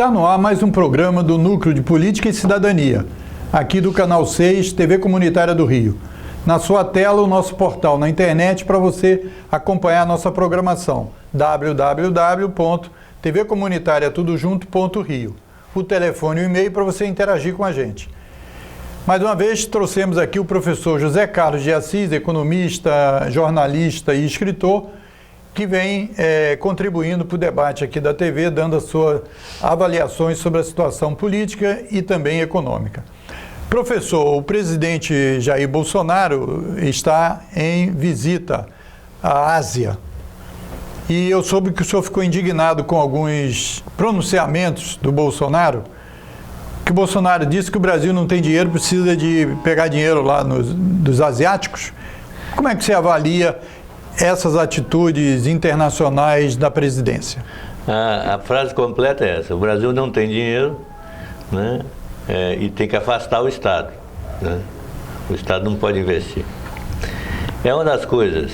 Está no ar mais um programa do Núcleo de Política e Cidadania, aqui do Canal 6, TV Comunitária do Rio. Na sua tela, o nosso portal na internet para você acompanhar a nossa programação, www.tvcomunitariatudojunto.rio. O telefone e o e-mail para você interagir com a gente. Mais uma vez, trouxemos aqui o professor José Carlos de Assis, economista, jornalista e escritor, que vem contribuindo para o debate aqui da TV, dando as suas avaliações sobre a situação política e também econômica. Professor, o presidente Jair Bolsonaro está em visita à Ásia e eu soube que o senhor ficou indignado com alguns pronunciamentos do Bolsonaro, que o Bolsonaro disse que o Brasil não tem dinheiro, precisa de pegar dinheiro lá dos asiáticos. Como é que você avalia essas atitudes internacionais da presidência? A frase completa é essa: o Brasil não tem dinheiro, né? E tem que afastar o Estado, né? O Estado não pode investir. É uma das coisas,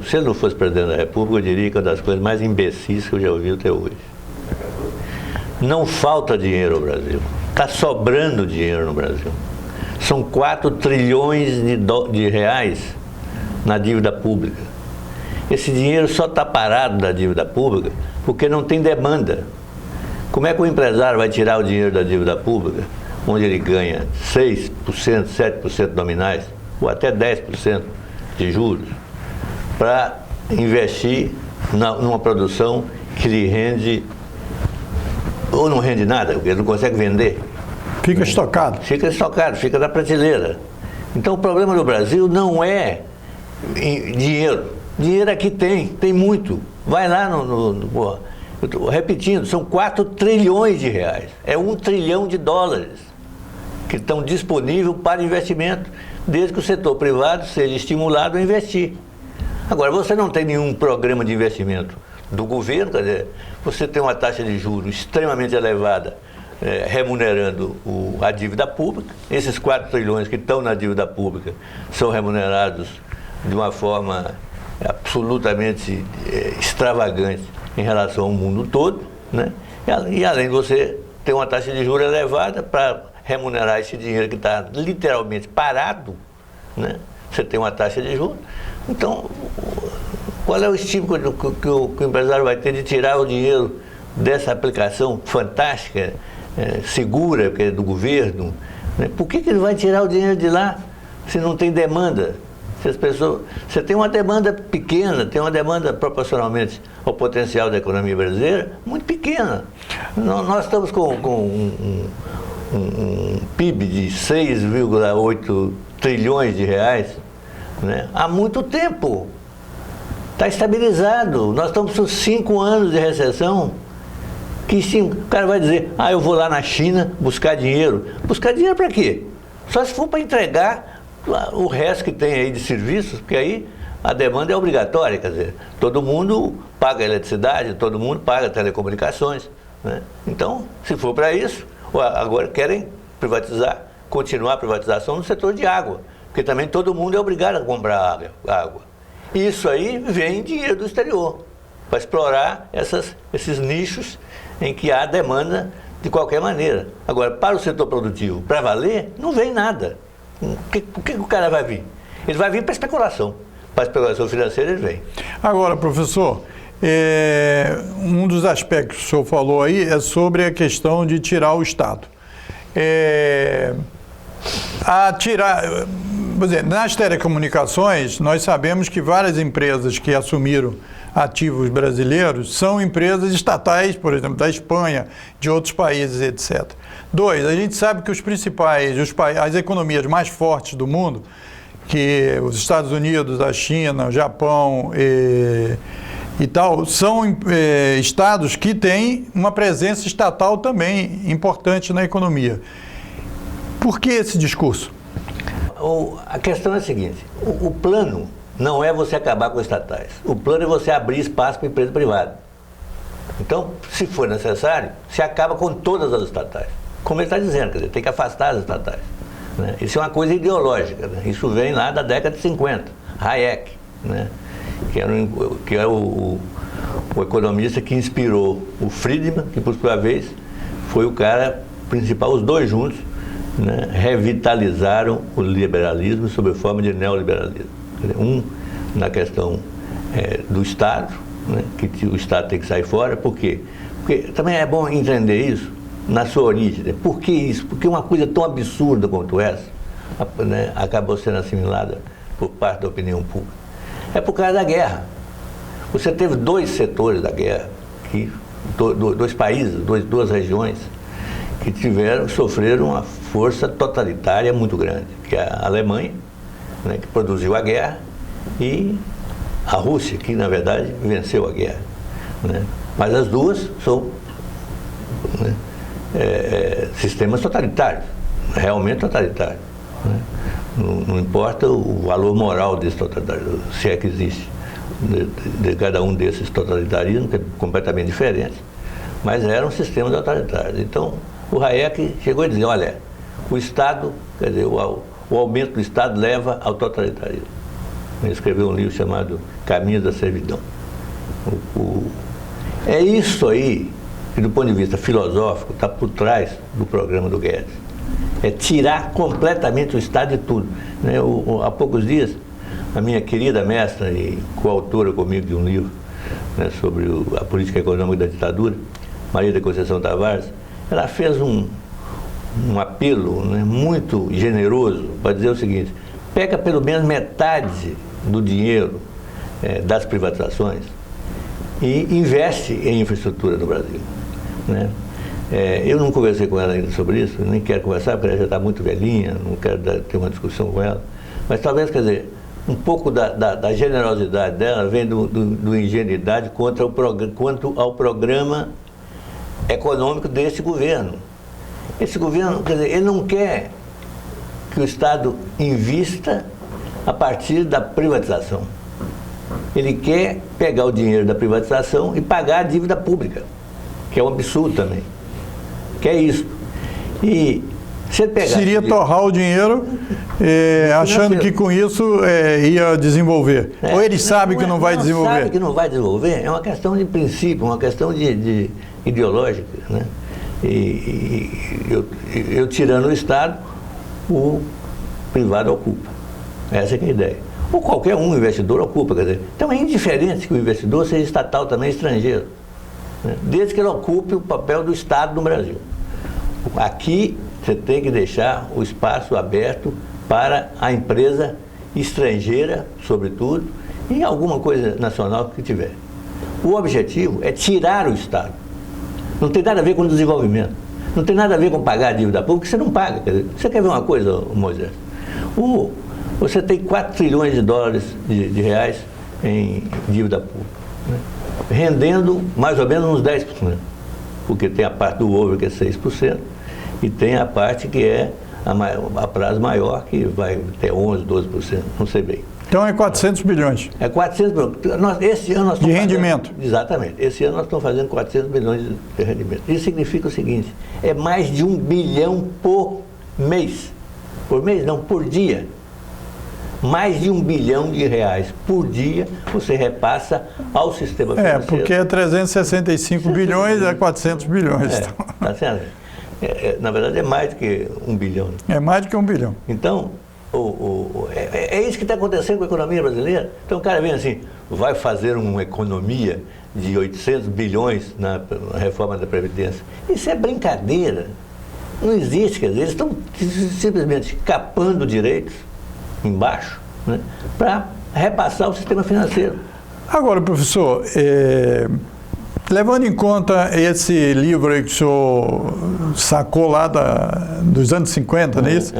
se eu não fosse presidente da República, eu diria que é uma das coisas mais imbecis que eu já ouvi até hoje. Não falta dinheiro ao Brasil, está sobrando dinheiro no Brasil. São 4 trilhões de reais na dívida pública. Esse dinheiro só está parado da dívida pública porque não tem demanda. Como é que o empresário vai tirar o dinheiro da dívida pública, onde ele ganha 6%, 7% nominais, ou até 10% de juros, para investir numa produção que lhe rende, ou não rende nada, porque ele não consegue vender? Fica estocado. Fica estocado, fica na prateleira. Então o problema do Brasil não é dinheiro. Dinheiro aqui tem muito. Vai lá eu estou repetindo, são 4 trilhões de reais. É 1 trilhão de dólares que estão disponíveis para investimento, desde que o setor privado seja estimulado a investir. Agora, você não tem nenhum programa de investimento do governo, quer dizer, você tem uma taxa de juros extremamente elevada, remunerando a dívida pública. Esses 4 trilhões que estão na dívida pública são remunerados de uma forma absolutamente extravagante em relação ao mundo todo, né? E além de você ter uma taxa de juros elevada para remunerar esse dinheiro que está literalmente parado, né? Você tem uma taxa de juros. Então, qual é o estímulo que o empresário vai ter de tirar o dinheiro dessa aplicação fantástica, segura, que é do governo, né? Por que ele vai tirar o dinheiro de lá se não tem demanda? Você tem uma demanda pequena, tem uma demanda proporcionalmente ao potencial da economia brasileira muito pequena. Nós estamos com um PIB de 6,8 trilhões de reais, né? Há muito tempo. Está estabilizado. Nós estamos com 5 anos de recessão. O cara vai dizer, eu vou lá na China buscar dinheiro. Buscar dinheiro para quê? Só se for para entregar o resto que tem aí de serviços, porque aí a demanda é obrigatória, quer dizer, todo mundo paga eletricidade, todo mundo paga telecomunicações, né? Então, se for para isso, agora querem continuar a privatização no setor de água, porque também todo mundo é obrigado a comprar água. Isso aí vem dinheiro do exterior, para explorar esses nichos em que há demanda de qualquer maneira. Agora, para o setor produtivo, para valer, não vem nada. O que o cara vai vir? Ele vai vir para especulação. Para a especulação financeira ele vem. Agora, professor, um dos aspectos que o senhor falou aí é sobre a questão de tirar o Estado. Por exemplo, nas telecomunicações, nós sabemos que várias empresas que assumiram ativos brasileiros são empresas estatais, por exemplo, da Espanha, de outros países, etc. 2, a gente sabe que as economias mais fortes do mundo, que os Estados Unidos, a China, o Japão e tal, são estados que têm uma presença estatal também importante na economia. Por que esse discurso? A questão é a seguinte: o plano não é você acabar com os estatais. O plano é você abrir espaço para a empresa privada. Então, se for necessário, se acaba com todas as estatais. Como ele está dizendo, quer dizer, tem que afastar as estatais, né? Isso é uma coisa ideológica, né? Isso vem lá da década de 50, Hayek, né? Que é o economista que inspirou o Friedman, que por sua vez foi o cara principal, os dois juntos, né, revitalizaram o liberalismo sob forma de neoliberalismo. Um na questão do Estado, né, que o Estado tem que sair fora. Por quê? Porque também é bom entender isso na sua origem. Né? Por que isso? Porque uma coisa tão absurda quanto essa, né, acabou sendo assimilada por parte da opinião pública. É por causa da guerra. Você teve dois setores da guerra, dois países, duas regiões, que sofreram uma força totalitária muito grande, que é a Alemanha, né, que produziu a guerra, e a Rússia, que na verdade venceu a guerra. Né? Mas as duas são, né, sistemas totalitários, realmente totalitários. Né? Não importa o valor moral desse totalitarismo, se é que existe, de cada um desses totalitarismos, que é completamente diferente, mas eram sistemas totalitários. Então, o Hayek chegou a dizer, olha, o Estado, quer dizer, o aumento do Estado leva ao totalitarismo. Ele escreveu um livro chamado Caminho da Servidão. É isso aí que, do ponto de vista filosófico, está por trás do programa do Guedes. É tirar completamente o Estado de tudo. Né? Há poucos dias, a minha querida mestra e coautora comigo de um livro, né, sobre a política econômica da ditadura, Maria da Conceição Tavares, ela fez um apelo, né, muito generoso para dizer o seguinte: pega pelo menos metade do dinheiro das privatizações e investe em infraestrutura no Brasil. Né? Eu não conversei com ela ainda sobre isso, nem quero conversar, porque ela já está muito velhinha, não quero ter uma discussão com ela, mas talvez, quer dizer, um pouco da generosidade dela vem do ingenuidade quanto ao programa econômico desse governo. Esse governo, quer dizer, ele não quer que o Estado invista a partir da privatização. Ele quer pegar o dinheiro da privatização e pagar a dívida pública, que é um absurdo também. Que é isso. E se ele pegar... Seria torrar o dinheiro achando que com isso ia desenvolver. Ou ele sabe que não vai desenvolver? Sabe que não vai desenvolver, é uma questão de princípio, uma questão de ideológica. Né? Eu tirando o Estado, o privado ocupa. Essa é a ideia. Ou qualquer investidor ocupa. Quer dizer, então é indiferente que o investidor seja estatal também, estrangeiro. Né? Desde que ele ocupe o papel do Estado no Brasil. Aqui você tem que deixar o espaço aberto para a empresa estrangeira, sobretudo, e alguma coisa nacional que tiver. O objetivo é tirar o Estado. Não tem nada a ver com o desenvolvimento. Não tem nada a ver com pagar a dívida pública, você não paga. Quer dizer, você quer ver uma coisa, Moisés? Você tem 4 trilhões de dólares de reais em dívida pública, né? Rendendo mais ou menos uns 10%. Porque tem a parte do over, que é 6%, e tem a parte que é a prazo maior, que vai ter 11%, 12%, não sei bem. Então é 400 bilhões. É 400 bilhões. Esse ano nós de rendimento. Exatamente. Esse ano nós estamos fazendo 400 bilhões de rendimento. Isso significa o seguinte: é mais de 1 bilhão por mês. Por mês não, por dia. Mais de 1 bilhão de reais por dia você repassa ao sistema financeiro. Porque é 365 bilhões, é 400 bilhões. Tá certo? Na verdade é mais do que 1 bilhão. É mais do que 1 bilhão. Então, é isso que está acontecendo com a economia brasileira. Então o cara vem assim, vai fazer uma economia de 800 bilhões na reforma da Previdência. Isso é brincadeira. Não existe, quer dizer, eles estão simplesmente capando direitos embaixo, né, para repassar o sistema financeiro. Agora, professor, levando em conta esse livro aí que o senhor sacou lá dos anos 50, não é isso?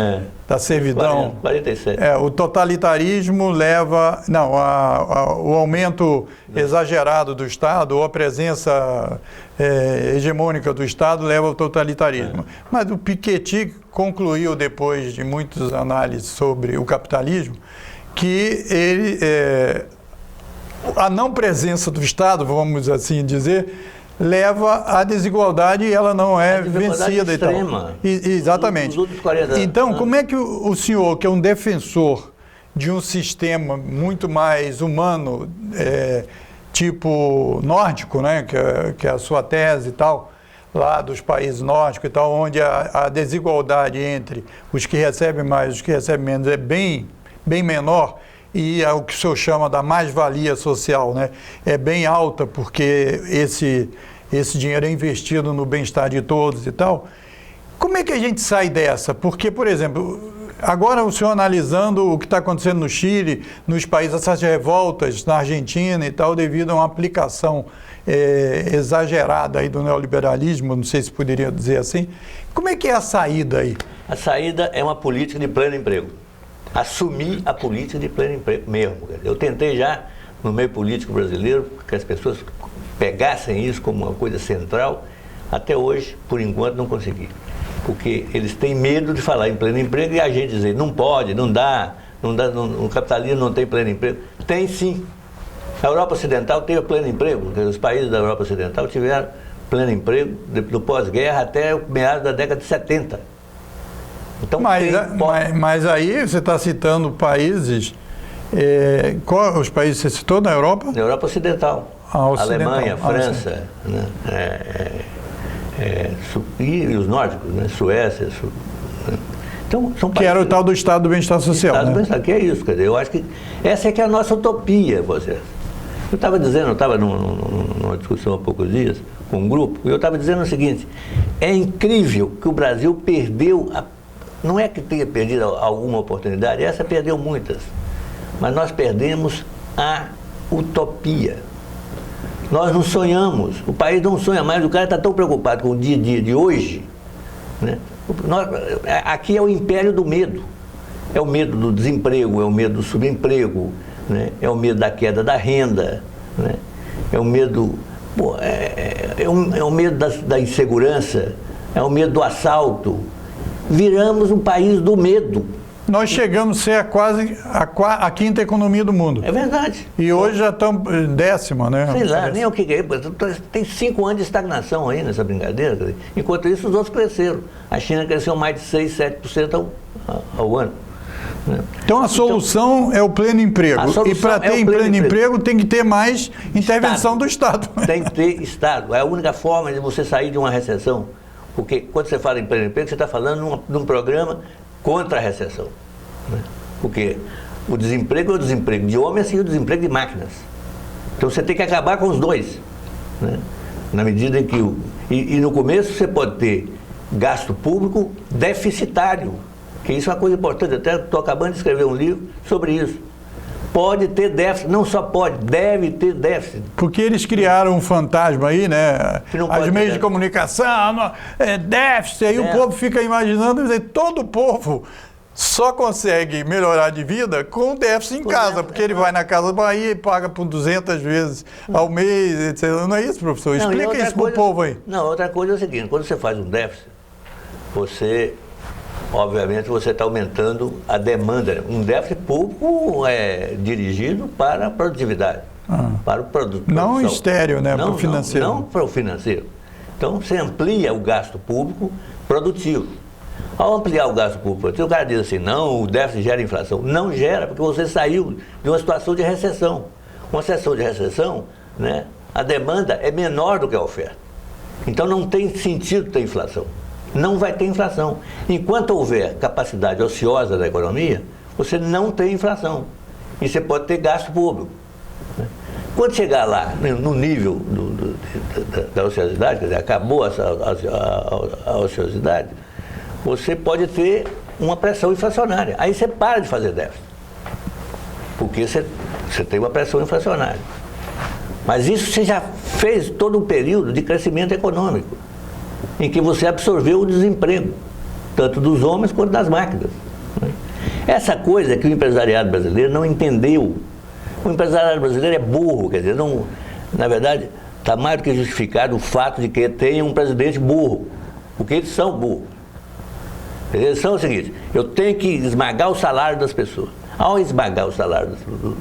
Da servidão. 47. O totalitarismo leva... Não, o aumento exagerado do Estado, ou a presença hegemônica do Estado leva ao totalitarismo. Mas o Piketty concluiu, depois de muitas análises sobre o capitalismo, que a não presença do Estado, vamos assim dizer, leva à desigualdade e ela não é vencida. Extrema. Exatamente. Então, como é que o senhor, que é um defensor de um sistema muito mais humano, tipo nórdico, né, que é a sua tese e tal, lá dos países nórdicos e tal, onde a desigualdade entre os que recebem mais e os que recebem menos é bem menor, e é o que o senhor chama da mais-valia social, né? É bem alta, porque esse dinheiro é investido no bem-estar de todos e tal. Como é que a gente sai dessa? Porque, por exemplo, agora o senhor analisando o que está acontecendo no Chile, nos países, essas revoltas na Argentina e tal, devido a uma aplicação exagerada aí do neoliberalismo, não sei se poderia dizer assim. Como é que é a saída aí? A saída é uma política de pleno emprego. Assumir a política de pleno emprego mesmo. Eu tentei já, no meio político brasileiro, que as pessoas pegassem isso como uma coisa central. Até hoje, por enquanto, não consegui. Porque eles têm medo de falar em pleno emprego e a gente dizer, não pode, não dá, o capitalismo não tem pleno emprego. Tem sim. A Europa Ocidental teve pleno emprego, porque os países da Europa Ocidental tiveram pleno emprego do pós-guerra até o meados da década de 70. Então, mas aí você está citando países, qual os países você citou na Europa? Na Europa Ocidental. Alemanha, França, né? E os nórdicos, né? Suécia. Né? Então, são países, que era o tal do Estado do Bem-Estar Social. Estado do Bem-Estar, que é isso, quer dizer, eu acho que essa é que é a nossa utopia, você. Eu estava dizendo, eu estava numa discussão há poucos dias com um grupo, e eu estava dizendo o seguinte, é incrível que o Brasil perdeu, não é que tenha perdido alguma oportunidade, essa perdeu muitas, mas nós perdemos a utopia. Nós não sonhamos, o país não sonha mais, o cara está tão preocupado com o dia a dia de hoje, né? Aqui é o império do medo, é o medo do desemprego, é o medo do subemprego, né? É o medo da queda da renda, né? É o medo, é o medo da insegurança, é o medo do assalto. Viramos um país do medo. Nós chegamos a ser quase a quinta economia do mundo. É verdade. E hoje já estamos décima, né? Sei lá, nem o que é. Tem 5 anos de estagnação aí nessa brincadeira. Enquanto isso, os outros cresceram. A China cresceu mais de 6, 7% ao ano. Então a solução é o pleno emprego. E para ter pleno emprego tem que ter mais intervenção do Estado. Tem que ter Estado. É a única forma de você sair de uma recessão. Porque quando você fala em pleno emprego, você está falando num programa contra a recessão. Né? Porque o desemprego é o desemprego de homens e o desemprego de máquinas. Então você tem que acabar com os dois. Né? Na medida em que... E no começo você pode ter gasto público deficitário, que isso é uma coisa importante. Até estou acabando de escrever um livro sobre isso. Pode ter déficit, não só pode, deve ter déficit. Porque eles criaram um fantasma aí, né? As meios de comunicação, déficit, aí o povo fica imaginando, todo o povo só consegue melhorar de vida com déficit em casa, porque ele vai na Casa Bahia e paga por 200 vezes ao mês, etc. Não é isso, professor? Explica isso para o povo aí. Não, outra coisa é o seguinte, quando você faz um déficit, obviamente você está aumentando a demanda. Um déficit público é dirigido para a produtividade, para o produto. Não estéreo, né? Para o financeiro. Não para o financeiro. Então você amplia o gasto público produtivo. Ao ampliar o gasto público produtivo, o cara diz assim, não, o déficit gera inflação. Não gera, porque você saiu de uma situação de recessão. Uma situação de recessão, né, a demanda é menor do que a oferta. Então não tem sentido ter inflação. Não vai ter inflação. Enquanto houver capacidade ociosa da economia, você não tem inflação. E você pode ter gasto público. Quando chegar lá, no nível da ociosidade, quer dizer, acabou a ociosidade, você pode ter uma pressão inflacionária. Aí você para de fazer déficit. Porque você tem uma pressão inflacionária. Mas isso você já fez todo um período de crescimento econômico, em que você absorveu o desemprego, tanto dos homens quanto das máquinas. Essa coisa que o empresariado brasileiro não entendeu. O empresariado brasileiro é burro, quer dizer, não, na verdade, está mais do que justificado o fato de que tenha um presidente burro, porque eles são burros. Eles são o seguinte, eu tenho que esmagar o salário das pessoas. Ao esmagar o salário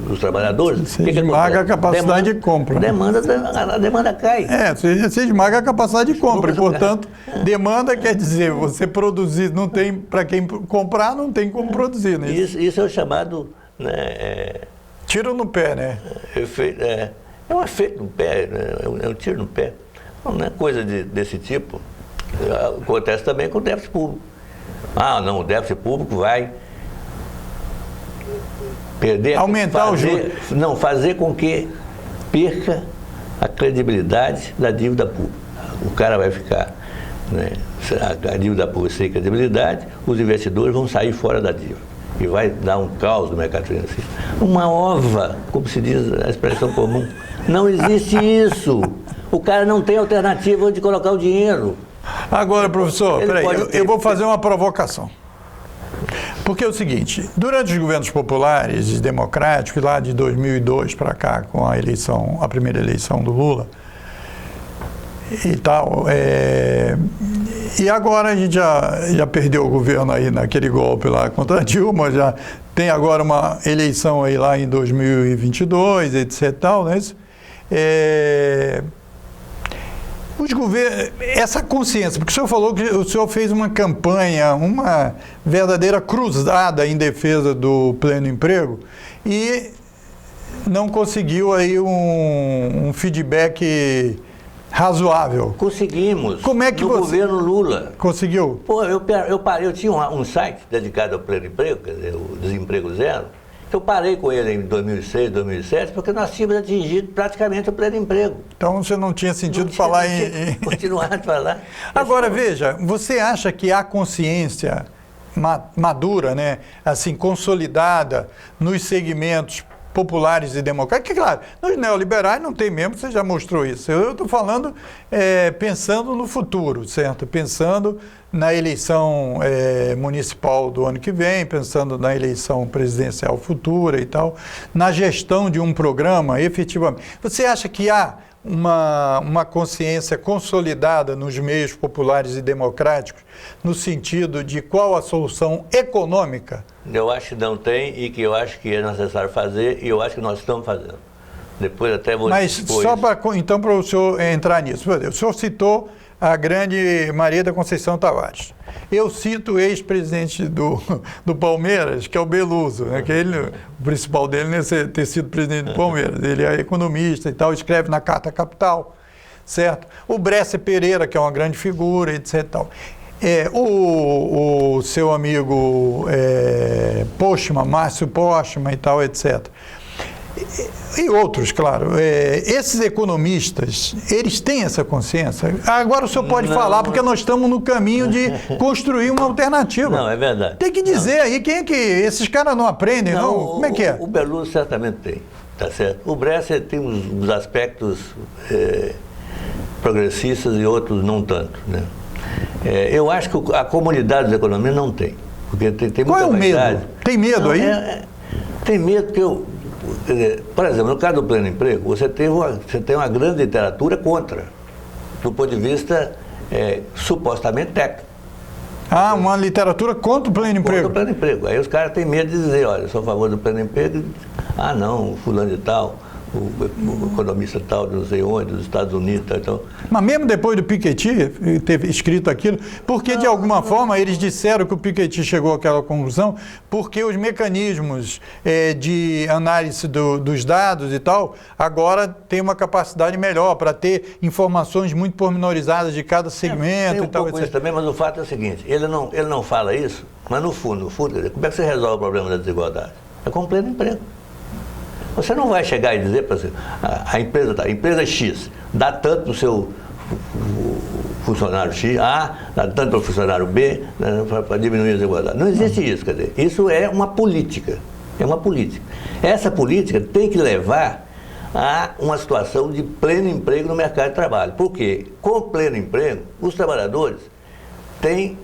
dos trabalhadores, você esmaga a capacidade de compra. A demanda cai. Você esmaga a capacidade de compra. E, portanto, demanda quer dizer, você produzir, não tem para quem comprar, não tem como produzir. Né? Isso é o chamado... Né, tiro no pé, né? É um efeito no pé, né? É um tiro no pé. Não é coisa desse tipo. Acontece também com o déficit público. Ah, não, o déficit público vai perder... Aumentar o juros. Não, fazer com que perca a credibilidade da dívida pública. O cara vai ficar, né, a dívida pública sem credibilidade, os investidores vão sair fora da dívida. E vai dar um caos no mercado financeiro. Uma ova, como se diz a expressão comum. Não existe isso. O cara não tem alternativa de colocar o dinheiro. Agora, professor, peraí, eu vou fazer uma provocação. Porque é o seguinte, durante os governos populares e democráticos, lá de 2002 para cá, com a primeira eleição do Lula e tal, e agora a gente já perdeu o governo aí naquele golpe lá contra a Dilma, já tem agora uma eleição aí lá em 2022, etc. Tal, né? Os governos, essa consciência, porque o senhor falou que o senhor fez uma campanha, uma verdadeira cruzada em defesa do pleno emprego e não conseguiu aí um feedback razoável. Conseguimos. Como é que no governo Lula. Conseguiu? Pô, eu tinha um site dedicado ao pleno emprego, quer dizer, o Desemprego Zero. Eu parei com ele em 2006, 2007, porque nós tínhamos atingido praticamente o pleno emprego. Então você não tinha sentido falar em... Continuar a falar. Agora, veja, você acha que há consciência madura, né, assim, consolidada nos segmentos populares e democráticos? Claro, nos neoliberais não tem mesmo, você já mostrou isso. Eu estou falando pensando no futuro, certo? Pensando na eleição municipal do ano que vem, pensando na eleição presidencial futura e tal, na gestão de um programa, efetivamente. Você acha que há uma consciência consolidada nos meios populares e democráticos, no sentido de qual a solução econômica? Eu acho que não tem e que eu acho que é necessário fazer e eu acho que nós estamos fazendo. Depois até vou... Mas só para o senhor entrar nisso, o senhor citou a grande Maria da Conceição Tavares. Eu cito o ex-presidente do Palmeiras, que é o Beluso, né, que o principal dele é ter sido presidente do Palmeiras. Ele é economista e tal, escreve na Carta Capital, certo? O Bresser Pereira, que é uma grande figura, etc. Tal. O seu amigo Postman, Márcio Postman e tal, etc. E outros, claro. Esses economistas, eles têm essa consciência? Agora o senhor pode falar, porque nós estamos no caminho de construir uma alternativa. Não, é verdade. Tem que dizer aí, quem é que... Esses caras não aprendem, não? Como é que é? O Beluso certamente tem, tá certo? O Bresser tem uns aspectos progressistas e outros não tanto, né? Eu acho que a comunidade da economia não tem. Porque tem Qual é o vaidade. medo? Tem medo não, aí? Tem medo que por exemplo, no caso do pleno emprego, você tem uma grande literatura contra, do ponto de vista supostamente técnico. Ah, uma literatura contra o pleno emprego? Contra o pleno emprego. Aí os caras têm medo de dizer, olha, eu sou a favor do pleno emprego. Ah, não, o fulano de tal, o economista tal, de não sei onde, dos Estados Unidos, tal, então... Mas mesmo depois do Piketty ter escrito aquilo, porque de alguma forma eles disseram que o Piketty chegou àquela conclusão, porque os mecanismos de análise dos dados e tal, agora tem uma capacidade melhor para ter informações muito pormenorizadas de cada segmento tem e tal, pouco etc. isso também, mas o fato é o seguinte, ele não fala isso, mas no fundo, como é que você resolve o problema da desigualdade? É com o pleno emprego. Você não vai chegar e dizer para você, a empresa X dá tanto para o seu funcionário X, dá tanto para o funcionário B, para diminuir a desigualdade. Não existe isso, quer dizer, isso é uma política. É uma política. Essa política tem que levar a uma situação de pleno emprego no mercado de trabalho. Por quê? Com o pleno emprego, os trabalhadores têm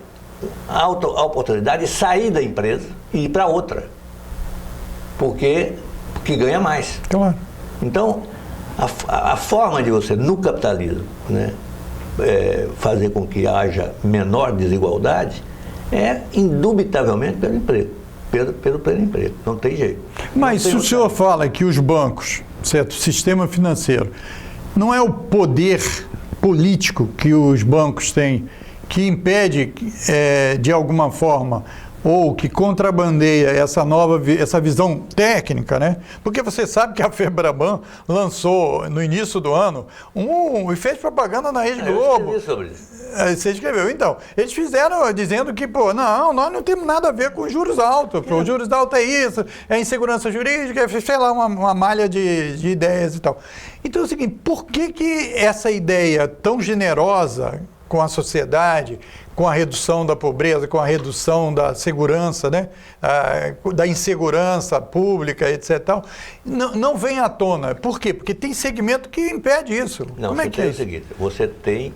a oportunidade de sair da empresa e ir para outra. Porque ganha mais. Claro. Então, a forma de você, no capitalismo, né, fazer com que haja menor desigualdade é, indubitavelmente, pelo emprego, pelo pleno emprego. Não tem jeito. Mas se o senhor fala que os bancos, certo, o sistema financeiro, não é o poder político que os bancos têm que impede, de alguma forma, ou que contrabandeia essa visão técnica, né? Porque você sabe que a Febraban lançou, no inío do ano, e fez propaganda na Rede Globo. Eu escrevi sobre isso. Você escreveu, então. Eles fizeram dizendo que, nós não temos nada a ver com juros altos. Os juros altos é isso, é insegurança jurídica, sei lá, uma malha de ideias e tal. Então é o seguinte, por que essa ideia tão generosa com a sociedade, com a redução da pobreza, com a redução da segurança, né? Da insegurança pública, etc. Tal, não vem à tona? Por quê? Porque tem segmento que impede isso. Não, como é que é o isso? seguinte, você tem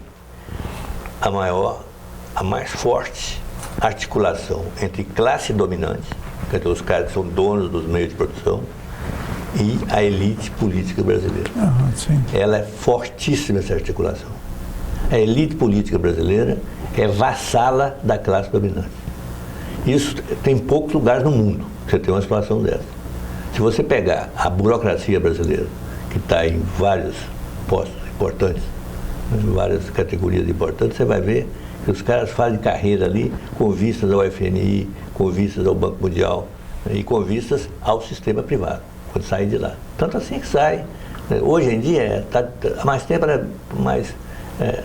a mais forte articulação entre classe dominante, quer dizer, os caras que são donos dos meios de produção, e a elite política brasileira. Sim. Ela é fortíssima, essa articulação. A elite política brasileira é vassala da classe dominante. Isso tem poucos lugares no mundo que você tem uma situação dessa. Se você pegar a burocracia brasileira, que está em vários postos importantes, em várias categorias importantes, você vai ver que os caras fazem carreira ali com vistas ao FNI, com vistas ao Banco Mundial, né, e com vistas ao sistema privado, quando saem de lá. Tanto assim que sai. Hoje em dia, há mais tempo era mais,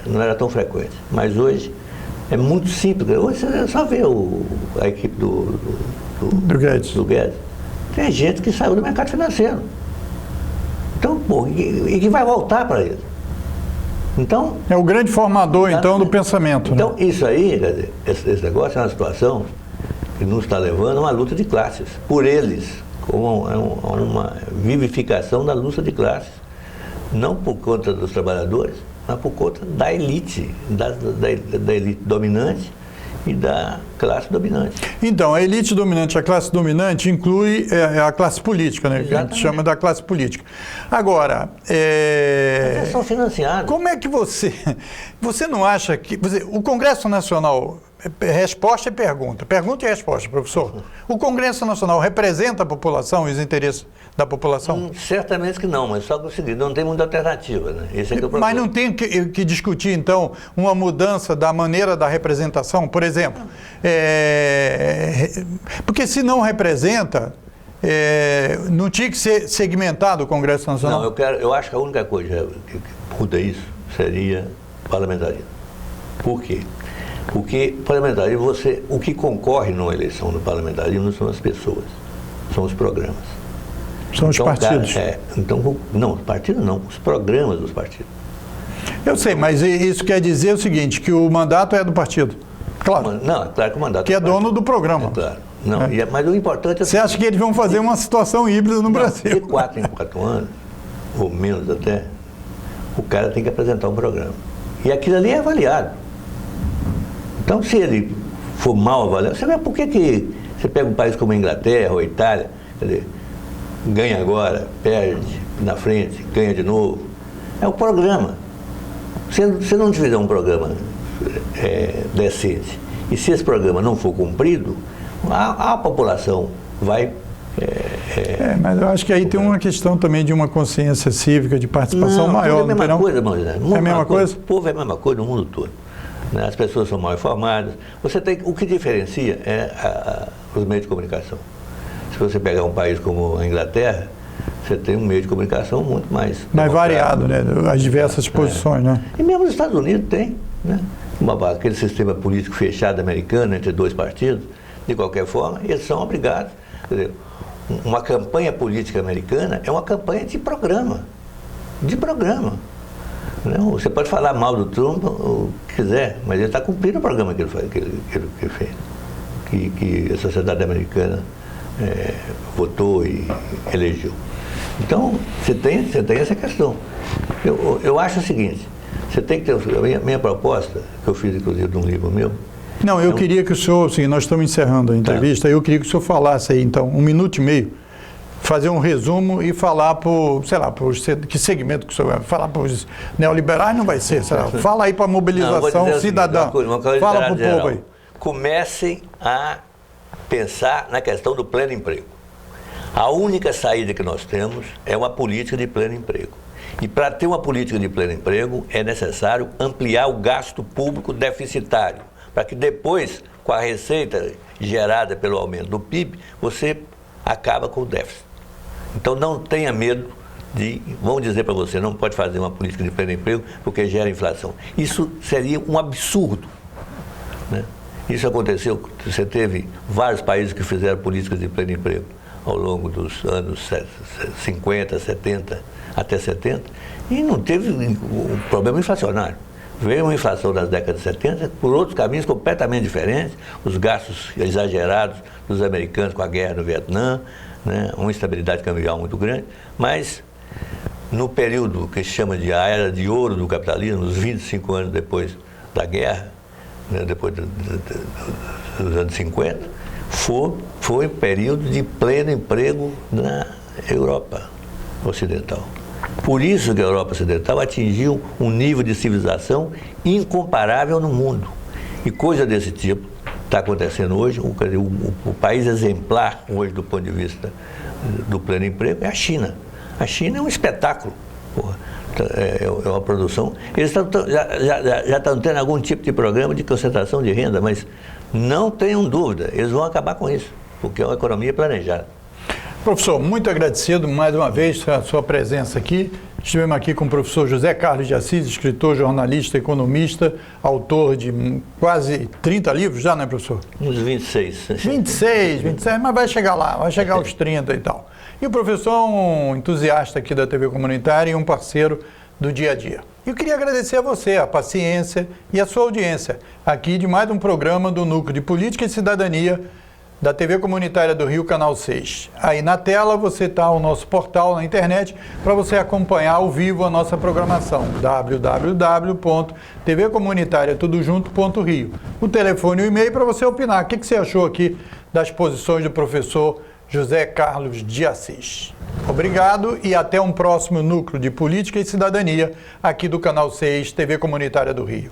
não era tão frequente, mas hoje é muito simples. Hoje você só vê a equipe do Guedes. Tem gente que saiu do mercado financeiro. Então, e que vai voltar para ele. Então, é o grande formador, então, do pensamento. Então, né? Isso aí, quer dizer, esse negócio é uma situação que nos está levando a uma luta de classes, por eles, como uma vivificação da luta de classes. Não por conta dos trabalhadores, mas por conta da elite, da elite dominante e da classe dominante. Então, a elite dominante, a classe dominante inclui a classe política, né? Que a gente chama da classe política. Agora, eles são financiados. Como é que você não acha que... o Congresso Nacional, resposta e pergunta e resposta, professor. O Congresso Nacional representa a população e os interesses da população? Certamente que não, mas só que é o seguinte, não tem muita alternativa, né? Esse é que é o problema. Mas não tem que discutir, então, uma mudança da maneira da representação? Por exemplo, porque se não representa, não tinha que ser segmentado o Congresso Nacional? Não, eu acho que a única coisa que muda isso seria parlamentarismo. Por quê? Porque parlamentarismo, o que concorre numa eleição do parlamentarismo não são as pessoas, são os programas. São os partidos. Não, os partidos não, os programas dos partidos. Eu sei, mas isso quer dizer o seguinte, que o mandato é do partido. Claro. Não, é claro que o mandato que é dono do programa. É claro. Não, mas o importante é... Você acha que eles vão fazer uma situação híbrida no Brasil? De 4 em 4 anos, ou menos até, o cara tem que apresentar um programa. E aquilo ali é avaliado. Então, se ele for mal avaliado, você vê por que você pega um país como a Inglaterra ou a Itália, quer dizer, ganha agora, perde na frente, ganha de novo. É o programa. Se não tiver um programa decente, e se esse programa não for cumprido, a população vai... mas eu acho que aí tem uma questão também de uma consciência cívica, de participação maior. É a mesma coisa, Moisés. É a mesma coisa? O povo é a mesma coisa no mundo todo. As pessoas são mal informadas. O que diferencia os meios de comunicação. Se você pegar um país como a Inglaterra, você tem um meio de comunicação muito mais variado, né? As diversas posições, né? E mesmo nos Estados Unidos tem, né? Aquele sistema político fechado americano entre dois partidos, de qualquer forma, eles são obrigados. Quer dizer, uma campanha política americana é uma campanha de programa. Não, você pode falar mal do Trump o que quiser, mas ele está cumprindo o programa que ele fez, que a sociedade americana votou e elegeu. Então, você tem essa questão. Eu acho o seguinte, você tem que ter... A minha proposta, que eu fiz inclusive num livro meu... Não, eu queria que o senhor, assim, nós estamos encerrando a entrevista, eu queria que o senhor falasse aí, então, 1 minuto e meio, fazer um resumo e falar por, sei lá, por que segmento que o senhor vai falar para os neoliberais, não vai ser, sei lá, fala aí para a mobilização cidadã, fala para o povo aí. Comecem a pensar na questão do pleno emprego. A única saída que nós temos é uma política de pleno emprego. E para ter uma política de pleno emprego, é necessário ampliar o gasto público deficitário, para que depois, com a receita gerada pelo aumento do PIB, você acaba com o déficit. Então não tenha medo de, vamos dizer para você, não pode fazer uma política de pleno emprego porque gera inflação. Isso seria um absurdo, né? Isso aconteceu, você teve vários países que fizeram políticas de pleno emprego ao longo dos anos 50, 70, até 70, e não teve um problema inflacionário. Veio uma inflação das décadas de 70 por outros caminhos completamente diferentes, os gastos exagerados dos americanos com a guerra no Vietnã, né, uma instabilidade cambial muito grande, mas no período que se chama de a era de ouro do capitalismo, uns 25 anos depois da guerra, né, depois dos anos 50, foi um período de pleno emprego na Europa Ocidental. Por isso que a Europa Ocidental atingiu um nível de civilização incomparável no mundo. E coisa desse tipo está acontecendo hoje. O país exemplar hoje do ponto de vista do pleno emprego é a China. A China é um espetáculo. É uma produção. Eles já estão tendo algum tipo de programa de concentração de renda, mas não tenham dúvida, eles vão acabar com isso, porque é uma economia planejada. Professor, muito agradecido mais uma vez a sua presença aqui. Estivemos aqui com o professor José Carlos de Assis, escritor, jornalista, economista, autor de quase 30 livros já, né, professor? Uns 26. 26, mas vai chegar lá, vai chegar aos 30 e tal. E o professor é um entusiasta aqui da TV Comunitária e um parceiro do dia a dia. Eu queria agradecer a você, a paciência e a sua audiência aqui de mais um programa do Núcleo de Política e Cidadania da TV Comunitária do Rio, Canal 6. Aí na tela você está o nosso portal na internet para você acompanhar ao vivo a nossa programação, www.tvcomunitariatudojunto.rio. O telefone e o e-mail para você opinar. O que você achou aqui das posições do professor José Carlos de Assis? Obrigado e até um próximo Núcleo de Política e Cidadania aqui do Canal 6, TV Comunitária do Rio.